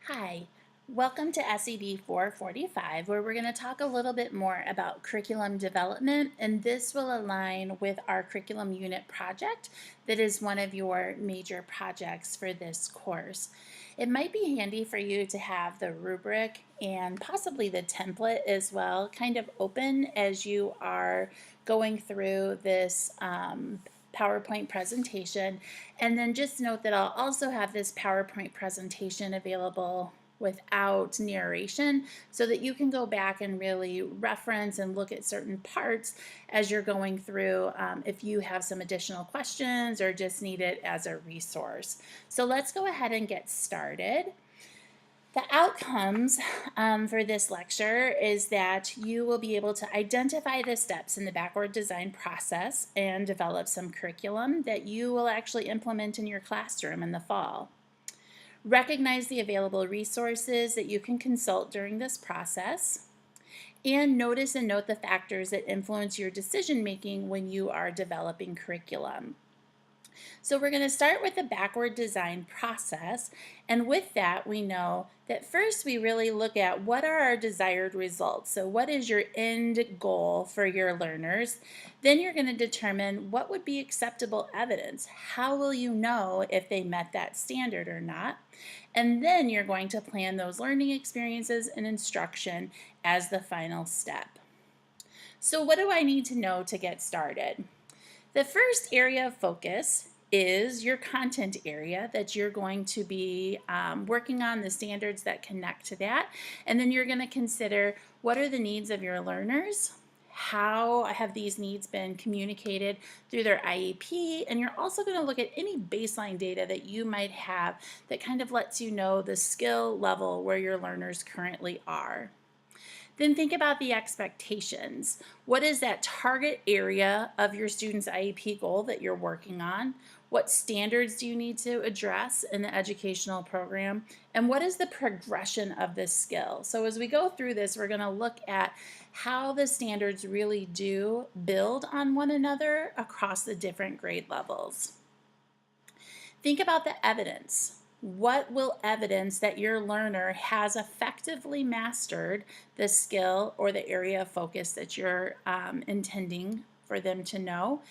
Hi, welcome to SED 445, where we're going to talk a little bit more about curriculum development, and this will align with our curriculum unit project that is one of your major projects for this course. It might be handy for you to have the rubric and possibly the template as well kind of open as you are going through this PowerPoint presentation. And then just note that I'll also have this PowerPoint presentation available without narration so that you can go back and really reference and look at certain parts as you're going through if you have some additional questions or just need it as a resource. So let's go ahead and get started. The outcomes for this lecture is that you will be able to identify the steps in the backward design process and develop some curriculum that you will actually implement in your classroom in the fall. Recognize the available resources that you can consult during this process, and notice and note the factors that influence your decision making when you are developing curriculum. So we're going to start with the backward design process, and with that we know that first we really look at what are our desired results. So what is your end goal for your learners? Then you're going to determine what would be acceptable evidence. How will you know if they met that standard or not? And then you're going to plan those learning experiences and instruction as the final step. So what do I need to know to get started? The first area of focus is your content area that you're going to be working on, the standards that connect to that. And then you're going to consider what are the needs of your learners, how have these needs been communicated through their IEP, and you're also going to look at any baseline data that you might have that kind of lets you know the skill level where your learners currently are. Then think about the expectations. What is that target area of your student's IEP goal that you're working on? What standards do you need to address in the educational program? And what is the progression of this skill? So as we go through this, we're going to look at how the standards really do build on one another across the different grade levels. Think about the evidence. What will evidence that your learner has effectively mastered the skill or the area of focus that you're intending for them to know?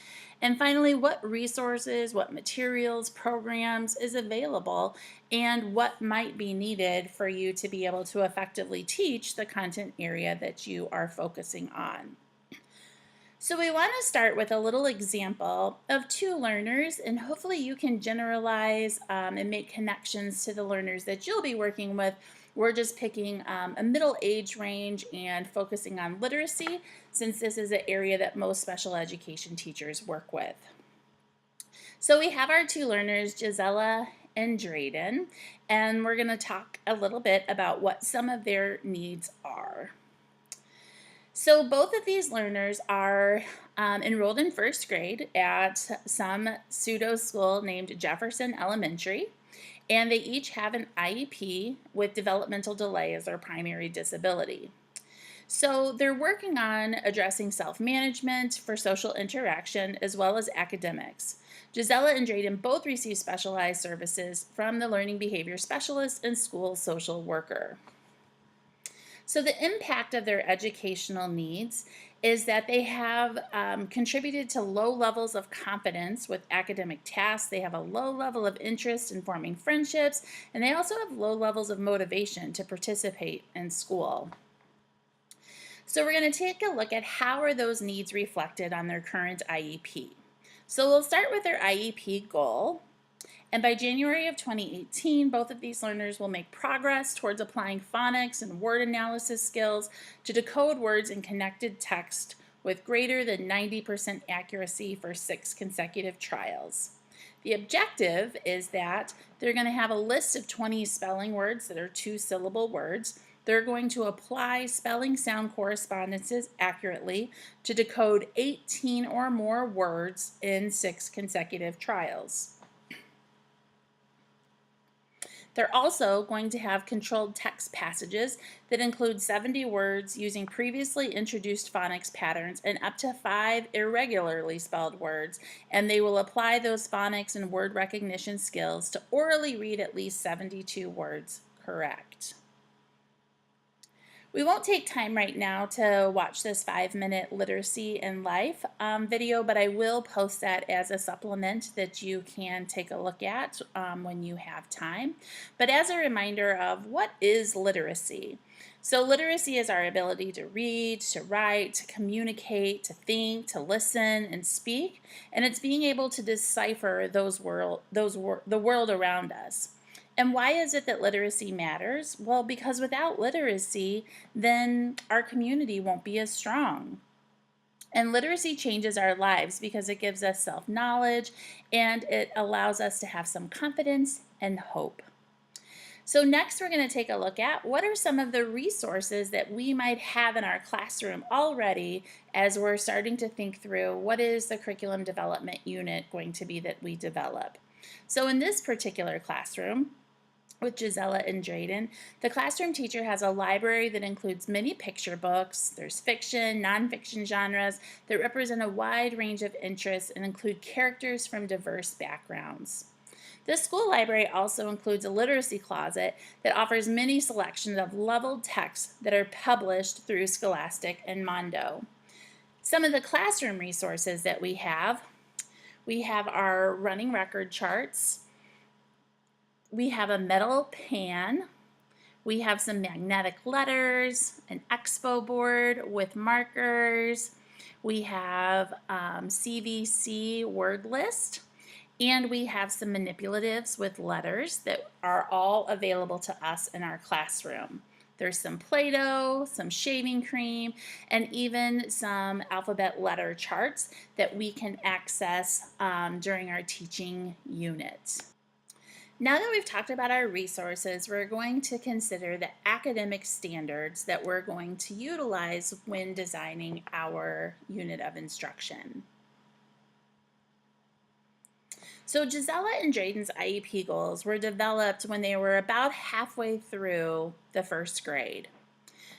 And finally, what resources, what materials, programs is available, and what might be needed for you to be able to effectively teach the content area that you are focusing on. So we want to start with a little example of two learners, and hopefully you can generalize and make connections to the learners that you'll be working with. We're just picking a middle age range and focusing on literacy, since this is an area that most special education teachers work with. So we have our two learners, Gisela and Drayden, and we're going to talk a little bit about what some of their needs are. So both of these learners are enrolled in first grade at some pseudo school named Jefferson Elementary, and they each have an IEP with developmental delay as their primary disability. So they're working on addressing self-management for social interaction as well as academics. Gisela and Drayden both receive specialized services from the learning behavior specialist and school social worker. So the impact of their educational needs is that they have contributed to low levels of confidence with academic tasks. They have a low level of interest in forming friendships, and they also have low levels of motivation to participate in school. So we're going to take a look at how are those needs reflected on their current IEP. So we'll start with their IEP goal. And by January of 2018, both of these learners will make progress towards applying phonics and word analysis skills to decode words in connected text with greater than 90% accuracy for 6 consecutive trials. The objective is that they're going to have a list of 20 spelling words that are 2-syllable words. They're going to apply spelling sound correspondences accurately to decode 18 or more words in 6 consecutive trials. They're also going to have controlled text passages that include 70 words using previously introduced phonics patterns and up to 5 irregularly spelled words, and they will apply those phonics and word recognition skills to orally read at least 72 words correct. We won't take time right now to watch this 5-minute literacy in life video, but I will post that as a supplement that you can take a look at when you have time. But as a reminder of what is literacy. So literacy is our ability to read, to write, to communicate, to think, to listen, and speak, and it's being able to decipher the world around us. And why is it that literacy matters? Well, because without literacy, then our community won't be as strong. And literacy changes our lives because it gives us self-knowledge and it allows us to have some confidence and hope. So next we're going to take a look at what are some of the resources that we might have in our classroom already as we're starting to think through what is the curriculum development unit going to be that we develop. So in this particular classroom, with Gisela and Drayden, the classroom teacher has a library that includes many picture books. There's fiction, nonfiction genres that represent a wide range of interests and include characters from diverse backgrounds. The school library also includes a literacy closet that offers many selections of leveled texts that are published through Scholastic and Mondo. Some of the classroom resources that we have our running record charts. We have a metal pan, we have some magnetic letters, an expo board with markers, we have CVC word list, and we have some manipulatives with letters that are all available to us in our classroom. There's some Play-Doh, some shaving cream, and even some alphabet letter charts that we can access during our teaching unit. Now that we've talked about our resources, we're going to consider the academic standards that we're going to utilize when designing our unit of instruction. So Gisela and Drayden's IEP goals were developed when they were about halfway through the first grade.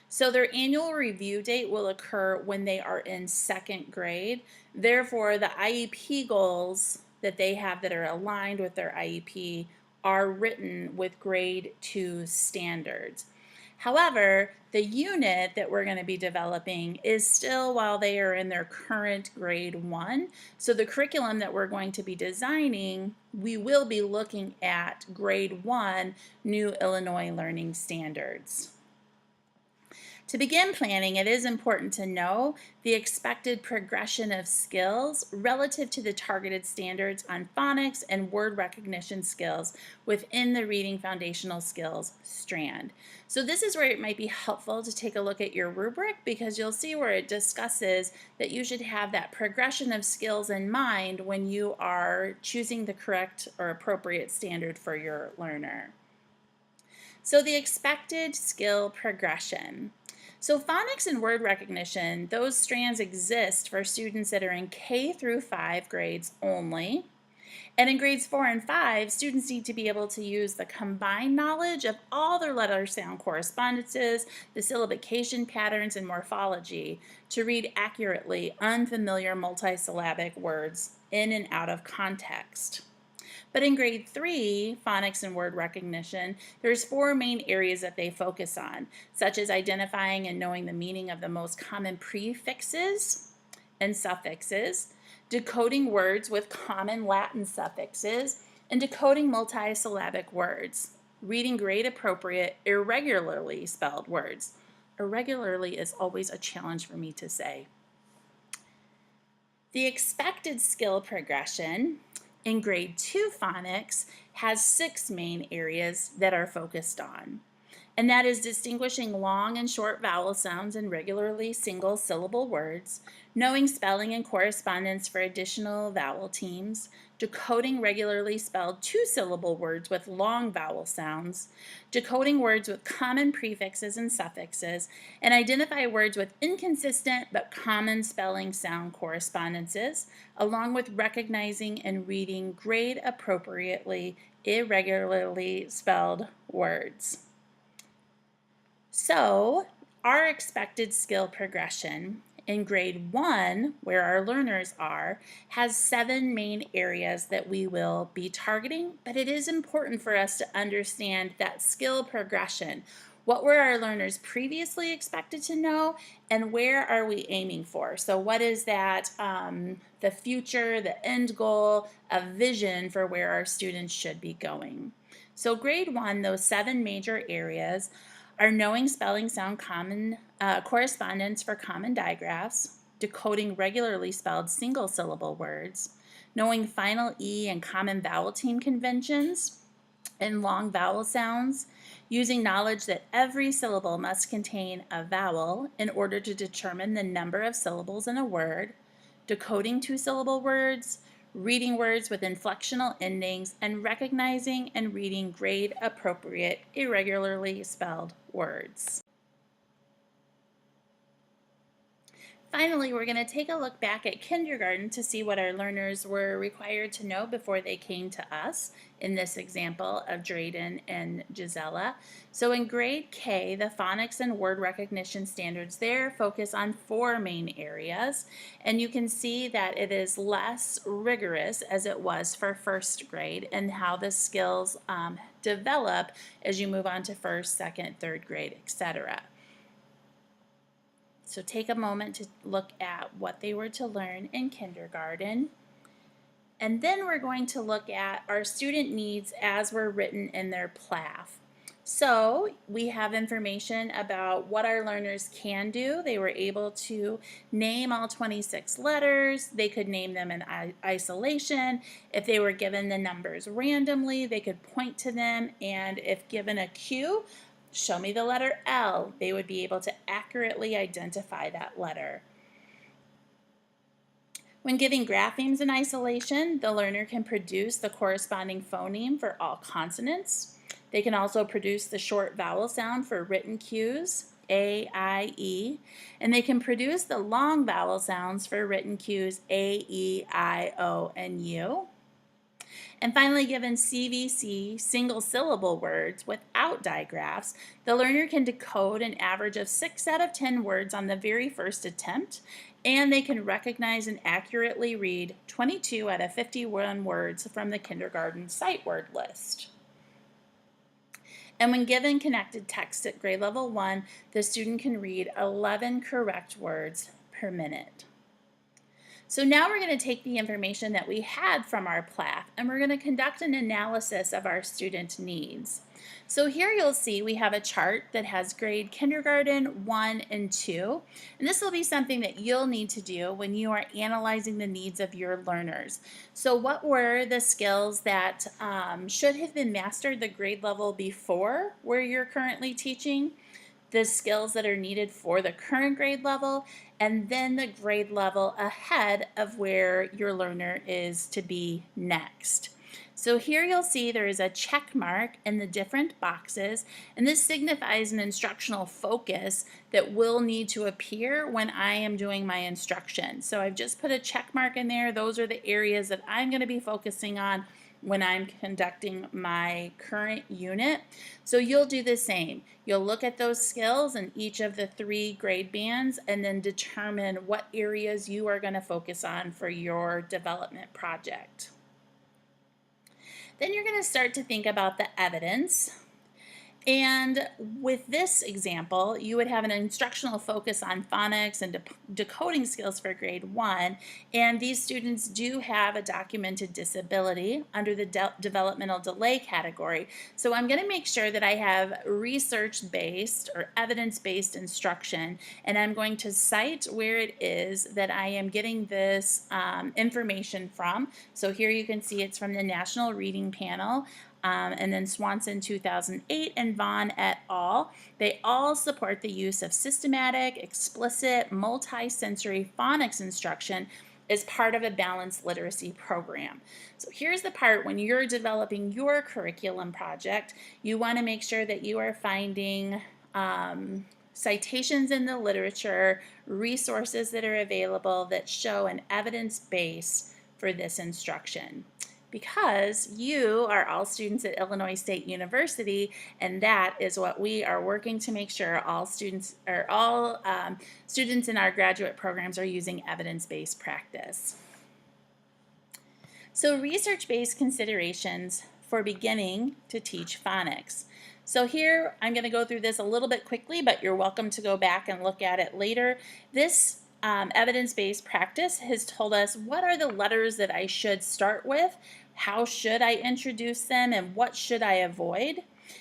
So their annual review date will occur when they are in second grade. Therefore, the IEP goals that they have that are aligned with their IEP are written with grade 2 standards. However, the unit that we're going to be developing is still while they are in their current grade 1. So the curriculum that we're going to be designing, we will be looking at grade 1 New Illinois Learning Standards. To begin planning, it is important to know the expected progression of skills relative to the targeted standards on phonics and word recognition skills within the Reading Foundational Skills strand. So this is where it might be helpful to take a look at your rubric because you'll see where it discusses that you should have that progression of skills in mind when you are choosing the correct or appropriate standard for your learner. So the expected skill progression. So phonics and word recognition, those strands exist for students that are in K through 5 grades only. And in grades 4 and 5, students need to be able to use the combined knowledge of all their letter sound correspondences, the syllabication patterns, and morphology to read accurately unfamiliar multisyllabic words in and out of context. But in grade 3, phonics and word recognition, there's 4 main areas that they focus on, such as identifying and knowing the meaning of the most common prefixes and suffixes, decoding words with common Latin suffixes, and decoding multisyllabic words, reading grade appropriate, irregularly spelled words. Irregularly is always a challenge for me to say. The expected skill progression in grade 2 phonics has 6 main areas that are focused on. And that is distinguishing long and short vowel sounds in regularly single syllable words, knowing spelling and correspondence for additional vowel teams, decoding regularly spelled 2-syllable words with long vowel sounds, decoding words with common prefixes and suffixes, and identify words with inconsistent but common spelling sound correspondences, along with recognizing and reading grade appropriately irregularly spelled words. So, our expected skill progression in grade 1, where our learners are, has 7 main areas that we will be targeting, but it is important for us to understand that skill progression. What were our learners previously expected to know, and where are we aiming for? So what is that, the future, the end goal, a vision for where our students should be going? So grade 1, those 7 major areas are knowing spelling, sound, common correspondence for common digraphs, decoding regularly spelled single syllable words, knowing final E and common vowel team conventions and long vowel sounds, using knowledge that every syllable must contain a vowel in order to determine the number of syllables in a word, decoding two-syllable words, reading words with inflectional endings, and recognizing and reading grade-appropriate, irregularly spelled words. Finally, we're going to take a look back at kindergarten to see what our learners were required to know before they came to us in this example of Drayden and Gisela. So in grade K, the phonics and word recognition standards there focus on 4 main areas, and you can see that it is less rigorous as it was for first grade and how the skills develop as you move on to first, second, third grade, etc. So take a moment to look at what they were to learn in kindergarten. And then we're going to look at our student needs as were written in their PLAF. So we have information about what our learners can do. They were able to name all 26 letters. They could name them in isolation. If they were given the numbers randomly, they could point to them, and if given a cue, show me the letter L, they would be able to accurately identify that letter. When giving graphemes in isolation, the learner can produce the corresponding phoneme for all consonants. They can also produce the short vowel sound for written cues, A, I, E, and they can produce the long vowel sounds for written cues A, E, I, O, and U. And finally, given CVC, single syllable words without digraphs, the learner can decode an average of 6 out of 10 words on the very first attempt, and they can recognize and accurately read 22 out of 51 words from the kindergarten sight word list. And when given connected text at grade level 1, the student can read 11 correct words per minute. So now we're going to take the information that we had from our PLAF and we're going to conduct an analysis of our student needs. So here you'll see we have a chart that has grade kindergarten 1 and 2, and this will be something that you'll need to do when you are analyzing the needs of your learners. So what were the skills that should have been mastered the grade level before where you're currently teaching? The skills that are needed for the current grade level, and then the grade level ahead of where your learner is to be next. So here you'll see there is a check mark in the different boxes, and this signifies an instructional focus that will need to appear when I am doing my instruction. So I've just put a check mark in there. Those are the areas that I'm going to be focusing on when I'm conducting my current unit. So you'll do the same. You'll look at those skills in each of the 3 grade bands and then determine what areas you are going to focus on for your development project. Then you're going to start to think about the evidence. And with this example, you would have an instructional focus on phonics and decoding skills for grade 1, and these students do have a documented disability under the developmental delay category. So I'm going to make sure that I have research-based or evidence-based instruction, and I'm going to cite where it is that I am getting this information from. So here you can see it's from the National Reading Panel. And then Swanson 2008 and Vaughn et al. They all support the use of systematic, explicit, multi-sensory phonics instruction as part of a balanced literacy program. So here's the part when you're developing your curriculum project, you want to make sure that you are finding citations in the literature, resources that are available that show an evidence base for this instruction. because you are all students at Illinois State University, and that is what we are working to make sure all students students in our graduate programs are using evidence-based practice. So research-based considerations for beginning to teach phonics. So here, I'm going to go through this a little bit quickly, but you're welcome to go back and look at it later. This evidence-based practice has told us what are the letters that I should start with, how should I introduce them, and what should I avoid.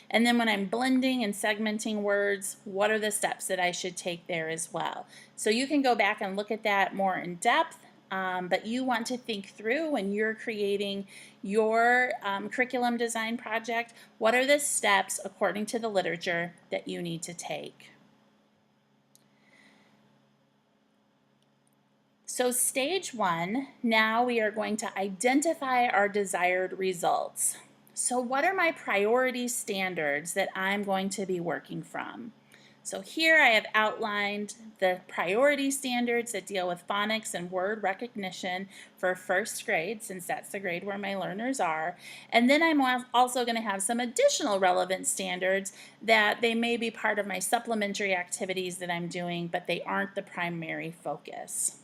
And then when I'm blending and segmenting words, what are the steps that I should take there as well. So you can go back and look at that more in depth. But you want to think through when you're creating your curriculum design project, what are the steps according to the literature that you need to take? So stage one, now we are going to identify our desired results. So what are my priority standards that I'm going to be working from? So here I have outlined the priority standards that deal with phonics and word recognition for first grade, since that's the grade where my learners are. And then I'm also going to have some additional relevant standards that they may be part of my supplementary activities that I'm doing, but they aren't the primary focus.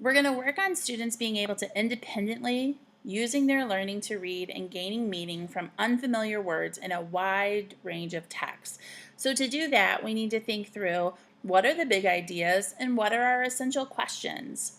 We're going to work on students being able to independently using their learning to read and gaining meaning from unfamiliar words in a wide range of texts. So to do that, we need to think through what are the big ideas and what are our essential questions.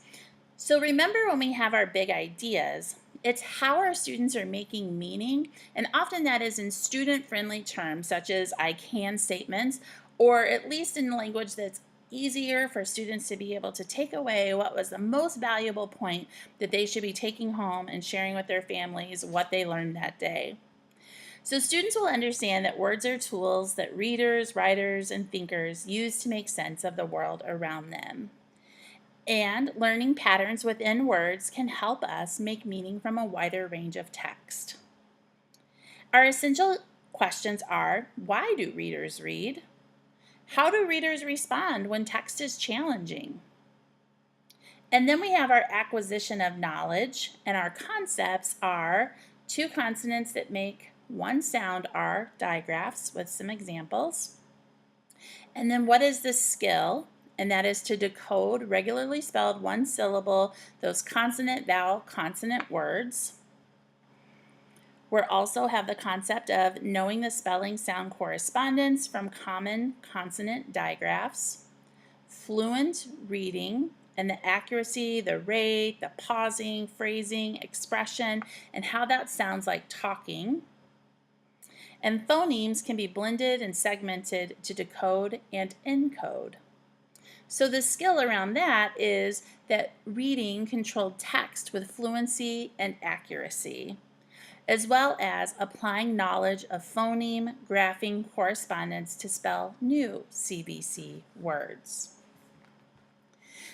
So remember, when we have our big ideas, it's how our students are making meaning, and often that is in student-friendly terms such as I can statements, or at least in language that's easier for students to be able to take away what was the most valuable point that they should be taking home and sharing with their families what they learned that day. So students will understand that words are tools that readers, writers, and thinkers use to make sense of the world around them. And learning patterns within words can help us make meaning from a wider range of text. Our essential questions are, why do readers read? How do readers respond when text is challenging? And then we have our acquisition of knowledge, and our concepts are two consonants that make one sound are digraphs with some examples. And then what is the skill? And that is to decode regularly spelled one syllable, those consonant, vowel, consonant words. We also have the concept of knowing the spelling sound correspondence from common consonant digraphs, fluent reading, and the accuracy, the rate, the pausing, phrasing, expression, and how that sounds like talking. And phonemes can be blended and segmented to decode and encode. So the skill around that is that reading controlled text with fluency and accuracy, as well as applying knowledge of phoneme, graphing, correspondence to spell new CBC words.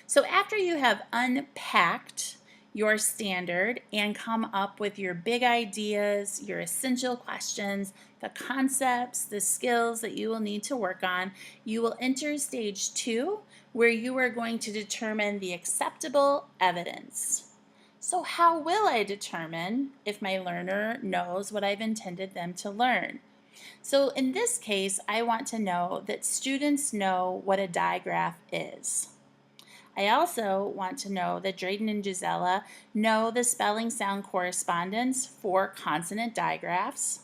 So after you have unpacked your standard and come up with your big ideas, your essential questions, the concepts, the skills that you will need to work on, you will enter stage 2, where you are going to determine the acceptable evidence. So how will I determine if my learner knows what I've intended them to learn? So in this case, I want to know that students know what a digraph is. I also want to know that Drayden and Gisela know the spelling sound correspondence for consonant digraphs,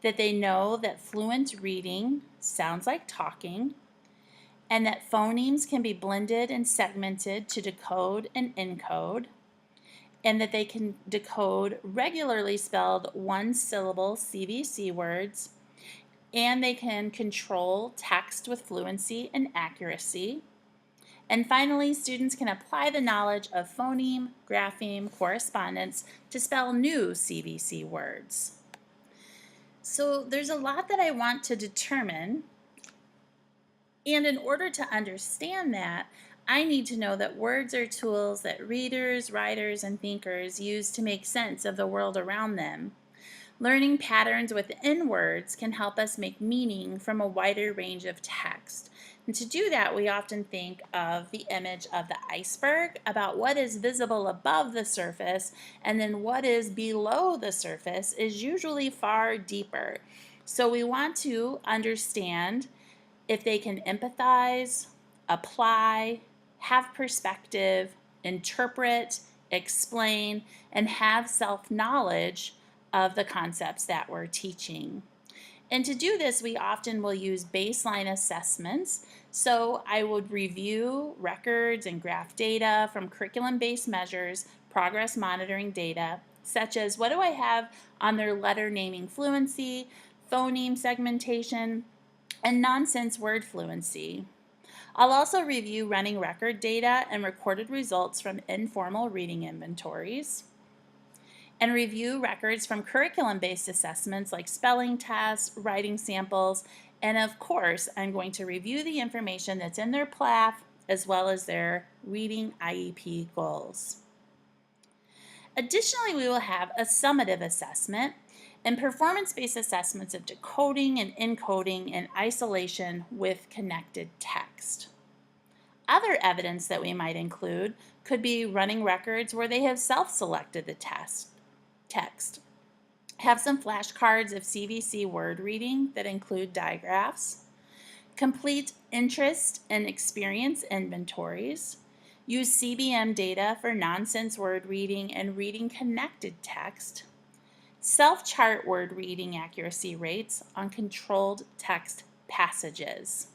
that they know that fluent reading sounds like talking, and that phonemes can be blended and segmented to decode and encode, and that they can decode regularly spelled one-syllable CVC words, and they can control text with fluency and accuracy. And finally, students can apply the knowledge of phoneme, grapheme, correspondence to spell new CVC words. So there's a lot that I want to determine, and in order to understand that, I need to know that words are tools that readers, writers, and thinkers use to make sense of the world around them. Learning patterns within words can help us make meaning from a wider range of text. And to do that, we often think of the image of the iceberg, about what is visible above the surface, and then what is below the surface is usually far deeper. So we want to understand if they can empathize, apply, have perspective, interpret, explain, and have self-knowledge of the concepts that we're teaching. And to do this, we often will use baseline assessments. So I would review records and graph data from curriculum-based measures, progress monitoring data, such as what do I have on their letter naming fluency, phoneme segmentation, and nonsense word fluency. I'll also review running record data and recorded results from informal reading inventories, and review records from curriculum-based assessments like spelling tests, writing samples, and of course, I'm going to review the information that's in their PLAF as well as their reading IEP goals. Additionally, we will have a summative assessment and performance-based assessments of decoding and encoding in isolation with connected text. Other evidence that we might include could be running records where they have self-selected the text. Have some flashcards of CVC word reading that include digraphs. Complete interest and experience inventories. Use CBM data for nonsense word reading and reading connected text. Self-chart word reading accuracy rates on controlled text passages.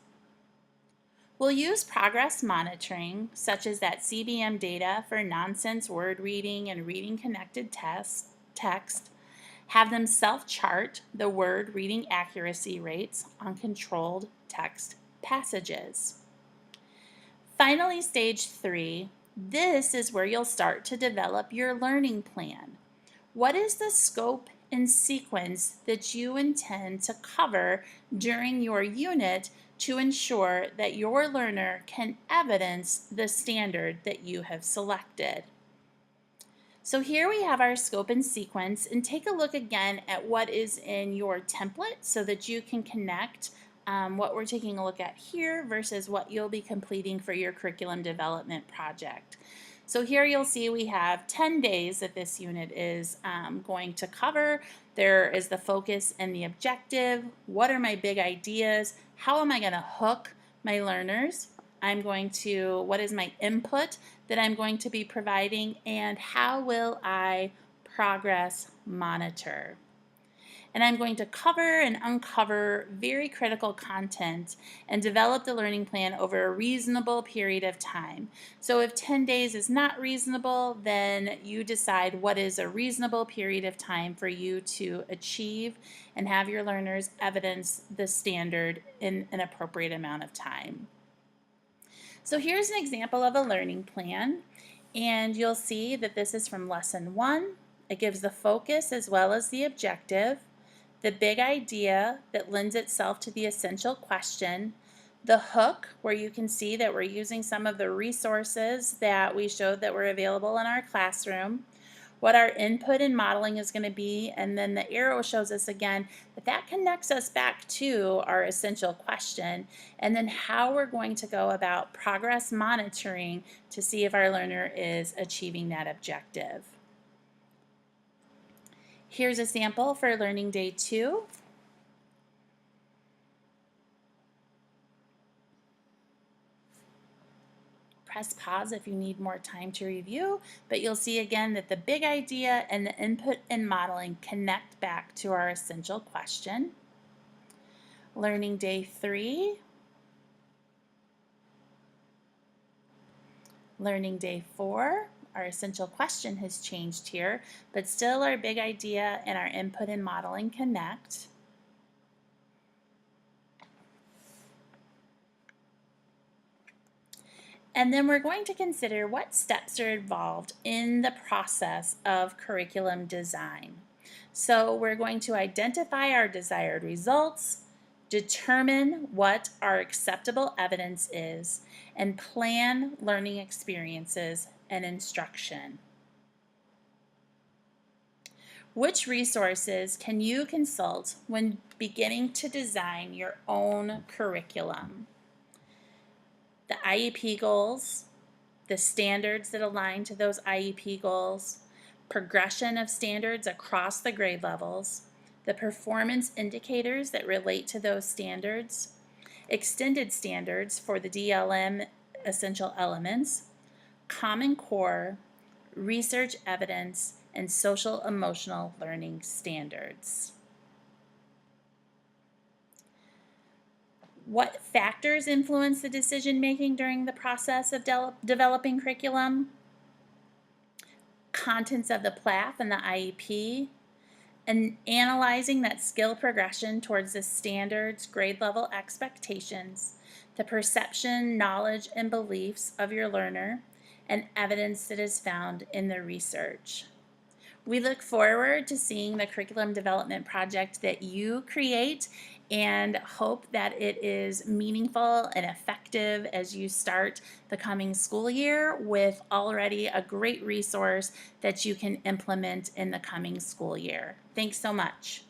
We'll use progress monitoring, such as that CBM data for nonsense word reading and reading connected text, have them self-chart the word reading accuracy rates on controlled text passages. Finally, stage 3, this is where you'll start to develop your learning plan. What is the scope and sequence that you intend to cover during your unit to ensure that your learner can evidence the standard that you have selected? So here we have our scope and sequence, and take a look again at what is in your template so that you can connect what we're taking a look at here versus what you'll be completing for your curriculum development project. So here you'll see we have 10 days that this unit is going to cover. There is the focus and the objective. What are my big ideas? How am I going to hook my learners? What is my input that I'm going to be providing, and how will I progress monitor? And I'm going to cover and uncover very critical content and develop the learning plan over a reasonable period of time. So if 10 days is not reasonable, then you decide what is a reasonable period of time for you to achieve and have your learners evidence the standard in an appropriate amount of time. So here's an example of a learning plan, and you'll see that this is from lesson 1. It gives the focus as well as the objective, the big idea that lends itself to the essential question, the hook, where you can see that we're using some of the resources that we showed that were available in our classroom, what our input and modeling is going to be, and then the arrow shows us again that that connects us back to our essential question, and then how we're going to go about progress monitoring to see if our learner is achieving that objective. Here's a sample for Learning Day 2. Press pause if you need more time to review, but you'll see again that the big idea and the input and modeling connect back to our essential question. Learning Day 3. Learning Day 4. Our essential question has changed here, but still our big idea and our input and modeling connect. And then we're going to consider what steps are involved in the process of curriculum design. So we're going to identify our desired results, determine what our acceptable evidence is, and plan learning experiences and instruction. Which resources can you consult when beginning to design your own curriculum? the IEP goals, the standards that align to those IEP goals, progression of standards across the grade levels, the performance indicators that relate to those standards, extended standards for the DLM essential elements, Common Core, research evidence, and social emotional learning standards. What factors influence the decision making during the process of developing curriculum? Contents of the PLAF and the IEP, and analyzing that skill progression towards the standards, grade level expectations, the perception, knowledge, and beliefs of your learner, and evidence that is found in the research. We look forward to seeing the curriculum development project that you create and hope that it is meaningful and effective as you start the coming school year with already a great resource that you can implement in the coming school year. Thanks so much.